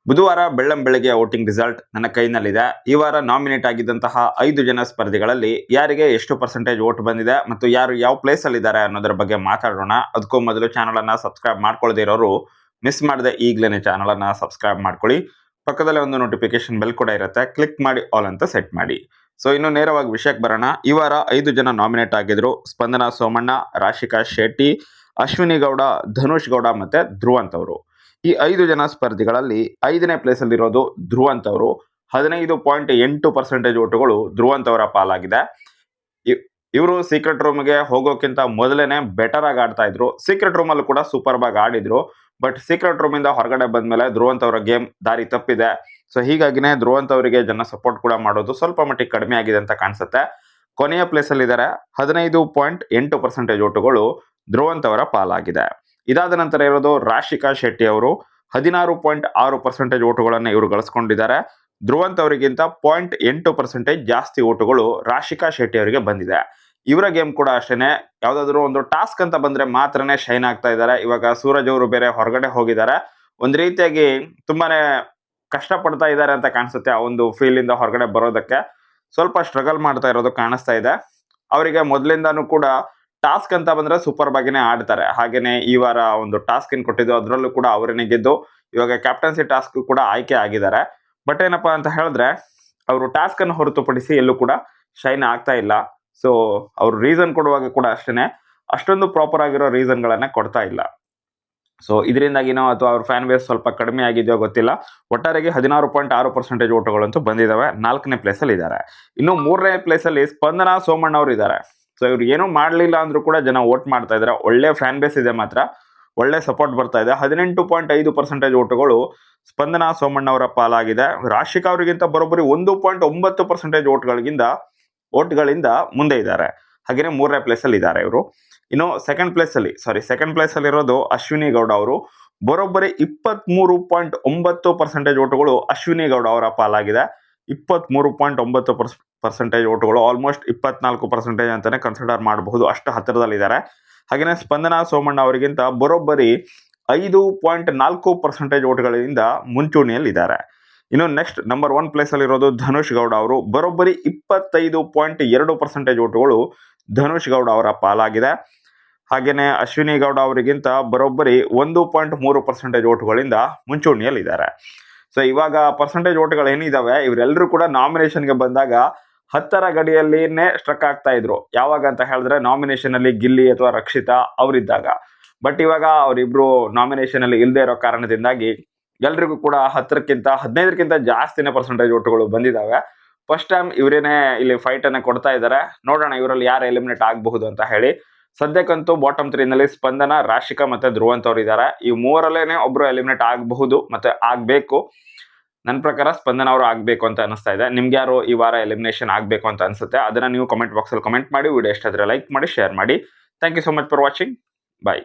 ಬುಧವಾರ ಬೆಳ್ಳಂಬೆಳಗ್ಗೆ voting result ನನ್ನ ಕೈನಲ್ಲಿದೆ. ಈ ವಾರ ನಾಮಿನೇಟ್ ಆಗಿದ್ದಂತಹ 5 ಜನ ಸ್ಪರ್ಧಿಗಳಲ್ಲಿ ಯಾರಿಗೆ ಎಷ್ಟು ಪರ್ಸೆಂಟೇಜ್ ವೋಟ್ ಬಂದಿದೆ ಮತ್ತು ಯಾರು ಯಾವ ಪ್ಲೇಸ್ ಅಲ್ಲಿ ಇದ್ದಾರೆ ಅನ್ನೋದರ ಬಗ್ಗೆ ಮಾತಾಡೋಣ. ಅದಕ್ಕೂ ಮೊದಲು ಚಾನಲ್ ಅನ್ನ ಸಬ್ಸ್ಕ್ರೈಬ್ ಮಾಡ್ಕೊಳ್ಳದೇ ಇರೋರು ಮಿಸ್ ಮಾಡದೆ ಈಗಲೇ ಚಾನಲ್ ಅನ್ನ ಸಬ್ಸ್ಕ್ರೈಬ್ ಮಾಡ್ಕೊಳ್ಳಿ. ಪಕ್ಕದಲ್ಲೇ ಒಂದು ನೋಟಿಫಿಕೇಶನ್ ಬೆಲ್ ಕೂಡ ಇರುತ್ತೆ, ಕ್ಲಿಕ್ ಮಾಡಿ ಆಲ್ ಅಂತ ಸೆಟ್ ಮಾಡಿ. ಸೊ ಇನ್ನು ನೇರವಾಗಿ ವಿಷಯಕ್ಕೆ ಬರೋಣ. ಈ ವಾರ 5 ಜನ ನಾಮಿನೇಟ್ ಆಗಿದ್ರು. ಸ್ಪಂದನಾ ಸೋಮಣ್ಣ, ರಾಶಿಕಾ ಶೆಟ್ಟಿ, ಅಶ್ವಿನಿ ಗೌಡ, ಧನುಷ್ ಗೌಡ ಮತ್ತೆ ಧ್ರುವಂತ್ ಅವರು. ಈ 5 ಜನ ಸ್ಪರ್ಧಿಗಳಲ್ಲಿ 5ನೇ ಪ್ಲೇಸ್ ಅಲ್ಲಿರೋದು ಧ್ರುವಂತ್ ಅವರು. 15.8% ಓಟುಗಳು ಧ್ರುವಂತ್ ಅವರ ಪಾಲಾಗಿದೆ. ಇವರು ಸೀಕ್ರೆಟ್ ರೂಮ್ಗೆ ಹೋಗೋಕ್ಕಿಂತ ಮೊದಲೇನೆ ಬೆಟರ್ ಆಗಿ ಆಡ್ತಾ ಇದ್ರು. ಸೀಕ್ರೆಟ್ ರೂಮ್ ಅಲ್ಲೂ ಕೂಡ ಸೂಪರ್ ಆಗಿ ಆಡಿದ್ರು. ಬಟ್ ಸೀಕ್ರೆಟ್ ರೂಮ್ ಇಂದ ಹೊರಗಡೆ ಬಂದ್ಮೇಲೆ ಧ್ರುವಂತ್ ಅವರ ಗೇಮ್ ದಾರಿ ತಪ್ಪಿದೆ. ಸೊ ಹೀಗಾಗಿನೇ ಧ್ರುವಂತ್ ಅವರಿಗೆ ಜನ ಸಪೋರ್ಟ್ ಕೂಡ ಮಾಡೋದು ಸ್ವಲ್ಪ ಮಟ್ಟಿಗೆ ಕಡಿಮೆ ಆಗಿದೆ ಅಂತ ಕಾಣಿಸುತ್ತೆ. ಕೊನೆಯ ಪ್ಲೇಸ್ ಅಲ್ಲಿ ಇದ್ದಾರೆ. 15.8% ಓಟುಗಳು ಧ್ರುವಂತ್ ಅವರ ಪಾಲಾಗಿದೆ. ಇದಾದ ನಂತರ ಇರೋದು ರಾಶಿಕಾ ಶೆಟ್ಟಿ ಅವರು. 16.6% ಓಟುಗಳನ್ನು ಇವರು ಗಳಿಸ್ಕೊಂಡಿದ್ದಾರೆ. ಧ್ರುವಂತ್ ಅವರಿಗಿಂತ 0.8% ಜಾಸ್ತಿ ಓಟುಗಳು ರಾಶಿಕಾ ಶೆಟ್ಟಿ ಅವರಿಗೆ ಬಂದಿದೆ. ಇವರ ಗೇಮ್ ಕೂಡ ಅಷ್ಟೇನೆ, ಯಾವ್ದಾದ್ರು ಒಂದು ಟಾಸ್ಕ್ ಅಂತ ಬಂದ್ರೆ ಮಾತ್ರನೇ ಶೈನ್ ಆಗ್ತಾ ಇದ್ದಾರೆ. ಇವಾಗ ಸೂರಜ್ ಅವರು ಬೇರೆ ಹೊರಗಡೆ ಹೋಗಿದ್ದಾರೆ. ಒಂದ್ ರೀತಿಯಾಗಿ ತುಂಬಾನೇ ಕಷ್ಟ ಪಡ್ತಾ ಇದ್ದಾರೆ ಅಂತ ಕಾಣಿಸುತ್ತೆ. ಆ ಒಂದು ಫೀಲ್ ಇಂದ ಹೊರಗಡೆ ಬರೋದಕ್ಕೆ ಸ್ವಲ್ಪ ಸ್ಟ್ರಗಲ್ ಮಾಡ್ತಾ ಇರೋದು ಕಾಣಿಸ್ತಾ ಇದೆ. ಅವರಿಗೆ ಮೊದಲಿಂದಾನು ಕೂಡ ಟಾಸ್ಕ್ ಅಂತ ಬಂದ್ರೆ ಸೂಪರ್ ಬಾಗಿನೇ ಆಡ್ತಾರೆ. ಹಾಗೇನೆ ಈ ವಾರ ಒಂದು ಟಾಸ್ಕ್ ಏನ್ ಕೊಟ್ಟಿದ್ದು ಅದರಲ್ಲೂ ಕೂಡ ಅವರನ್ನೇ ಗೆದ್ದು ಇವಾಗ ಕ್ಯಾಪ್ಟನ್ಸಿ ಟಾಸ್ಕ್ ಕೂಡ ಆಯ್ಕೆ ಆಗಿದ್ದಾರೆ. ಬಟ್ ಏನಪ್ಪಾ ಅಂತ ಹೇಳಿದ್ರೆ ಅವರು ಟಾಸ್ಕ್ ಅನ್ನು ಹೊರತುಪಡಿಸಿ ಎಲ್ಲೂ ಕೂಡ ಶೈನ್ ಆಗ್ತಾ ಇಲ್ಲ. ಸೊ ಅವ್ರು ರೀಸನ್ ಕೊಡುವಾಗ ಕೂಡ ಅಷ್ಟೇನೆ ಅಷ್ಟೊಂದು ಪ್ರಾಪರ್ ಆಗಿರೋ ರೀಸನ್ ಗಳನ್ನ ಕೊಡ್ತಾ ಇಲ್ಲ. ಸೊ ಇದರಿಂದಾಗಿನೋ ಅಥವಾ ಅವ್ರ ಫ್ಯಾನ್ ಬೇಸ್ ಸ್ವಲ್ಪ ಕಡಿಮೆ ಆಗಿದೆಯೋ ಗೊತ್ತಿಲ್ಲ. ಒಟ್ಟಾರೆಗೆ 16.6% ಓಟುಗಳಂತೂ ಬಂದಿದ್ದಾವೆ. 4ನೇ ಪ್ಲೇಸ್ ಅಲ್ಲಿ ಇದ್ದಾರೆ. ಇನ್ನು 3ನೇ ಪ್ಲೇಸ್ ಅಲ್ಲಿ ಸ್ಪಂದನಾ ಸೋಮಣ್ಣ ಅವರು ಇದ್ದಾರೆ. ಸೊ ಇವ್ರು ಏನೂ ಮಾಡಲಿಲ್ಲ ಅಂದ್ರೂ ಕೂಡ ಜನ ವೋಟ್ ಮಾಡ್ತಾ ಇದ್ದಾರೆ. ಒಳ್ಳೆ ಫ್ಯಾನ್ ಬೇಸ್ ಇದೆ, ಮಾತ್ರ ಒಳ್ಳೆ ಸಪೋರ್ಟ್ ಬರ್ತಾ ಇದೆ. 18.5% ಓಟುಗಳು ಸ್ಪಂದನಾ ಸೋಮಣ್ಣ ಅವರ ಪಾಲಾಗಿದೆ. ರಾಶಿಕಾ ಅವರಿಗಿಂತ ಬರೋಬ್ಬರಿ 1.9% ಓಟ್ಗಳಿಂದ ಮುಂದೆ ಇದ್ದಾರೆ. ಹಾಗೆಯೇ 3ನೇ ಪ್ಲೇಸ್ ಅಲ್ಲಿ ಇದ್ದಾರೆ ಇವರು. ಇನ್ನು ಸೆಕೆಂಡ್ ಪ್ಲೇಸ್ ಅಲ್ಲಿ ಇರೋದು ಅಶ್ವಿನಿ ಗೌಡ ಅವರು. ಬರೋಬ್ಬರಿ 23.9% ಓಟುಗಳು ಅಶ್ವಿನಿ ಗೌಡ ಅವರ ಪಾಲಾಗಿದೆ. 23.9% ಓಟುಗಳು, ಆಲ್ಮೋಸ್ಟ್ 24% ಅಂತಾನೆ ಕನ್ಸಿಡರ್ ಮಾಡಬಹುದು, ಅಷ್ಟು ಹತ್ತಿರದಲ್ಲಿದ್ದಾರೆ. ಹಾಗೆಯೇ ಸ್ಪಂದನಾ ಸೋಮಣ್ಣ ಅವರಿಗಿಂತ ಬರೋಬ್ಬರಿ 5.4% ಓಟುಗಳಿಂದ ಮುಂಚೂಣಿಯಲ್ಲಿದ್ದಾರೆ. ಇನ್ನು ನೆಕ್ಸ್ಟ್ ನಂಬರ್ 1 ಪ್ಲೇಸ್ ಅಲ್ಲಿ ಇರೋದು ಧನುಷ್ ಗೌಡ ಅವರು. ಬರೋಬ್ಬರಿ 25.2% ಓಟುಗಳು ಧನುಷ್ ಗೌಡ ಅವರ ಪಾಲಾಗಿದೆ. ಹಾಗೇನೆ ಅಶ್ವಿನಿ ಗೌಡ ಅವರಿಗಿಂತ ಬರೋಬ್ಬರಿ 1.3% ಓಟುಗಳಿಂದ ಮುಂಚೂಣಿಯಲ್ಲಿದ್ದಾರೆ. ಸೊ ಇವಾಗ ಪರ್ಸೆಂಟೇಜ್ ಓಟುಗಳು ಏನಿದಾವೆ ಇವರೆಲ್ಲರೂ ಕೂಡ ನಾಮಿನೇಷನ್ಗೆ ಬಂದಾಗ 10ರ ಗಡಿಯಲ್ಲಿನೇ ಸ್ಟ್ರಕ್ ಆಗ್ತಾ ಇದ್ರು. ಯಾವಾಗ ಅಂತ ಹೇಳಿದ್ರೆ ನಾಮಿನೇಷನ್ ಅಲ್ಲಿ ಗಿಲ್ಲಿ ಅಥವಾ ರಕ್ಷಿತಾ ಅವರಿದ್ದಾಗ. ಬಟ್ ಇವಾಗ ಅವರಿಬ್ರು ನಾಮಿನೇಷನ್ ಅಲ್ಲಿ ಇಲ್ಲದೆ ಇರೋ ಕಾರಣದಿಂದಾಗಿ ಎಲ್ರಿಗೂ ಕೂಡ 10ಕ್ಕಿಂತ 15ಕ್ಕಿಂತ ಜಾಸ್ತಿನೇ ಪರ್ಸೆಂಟೇಜ್ ಓಟುಗಳು ಬಂದಿದ್ದಾವೆ. ಫಸ್ಟ್ ಟೈಮ್ ಇವರೇನೆ ಇಲ್ಲಿ ಫೈಟ್ ಅನ್ನ ಕೊಡ್ತಾ ಇದ್ದಾರೆ. ನೋಡೋಣ ಇವರಲ್ಲಿ ಯಾರು ಎಲಿಮಿನೇಟ್ ಆಗಬಹುದು ಅಂತ ಹೇಳಿ. ಸದ್ಯಕ್ಕಂತೂ ಬಾಟಮ್ 3 ನಲ್ಲಿ ಸ್ಪಂದನ, ರಾಶಿಕಾ ಮತ್ತೆ ಧ್ರುವಂತ್ ಅವರು ಇದ್ದಾರೆ. ಈ ಮೂರಲ್ಲೇನೆ ಒಬ್ರು ಎಲಿಮಿನೇಟ್ ಆಗಬಹುದು ಮತ್ತೆ ಆಗ್ಬೇಕು. ನನ್ನ ಪ್ರಕಾರ ಸ್ಪಂದನ ಅವರು ಆಗ್ಬೇಕು ಅಂತ ಅನಿಸ್ತಾ ಇದೆ. ನಿಮ್ಗೆ ಯಾರು ಈ ವಾರ ಎಲಿಮಿನೇಷನ್ ಆಗಬೇಕು ಅಂತ ಅನ್ಸುತ್ತೆ ಅದನ್ನ ನೀವು ಕಮೆಂಟ್ ಬಾಕ್ಸ್ ಅಲ್ಲಿ ಕಮೆಂಟ್ ಮಾಡಿ. ವಿಡಿಯೋ ಇಷ್ಟ ಆದ್ರೆ ಲೈಕ್ ಮಾಡಿ, ಶೇರ್ ಮಾಡಿ. Thank you so much for watching. Bye.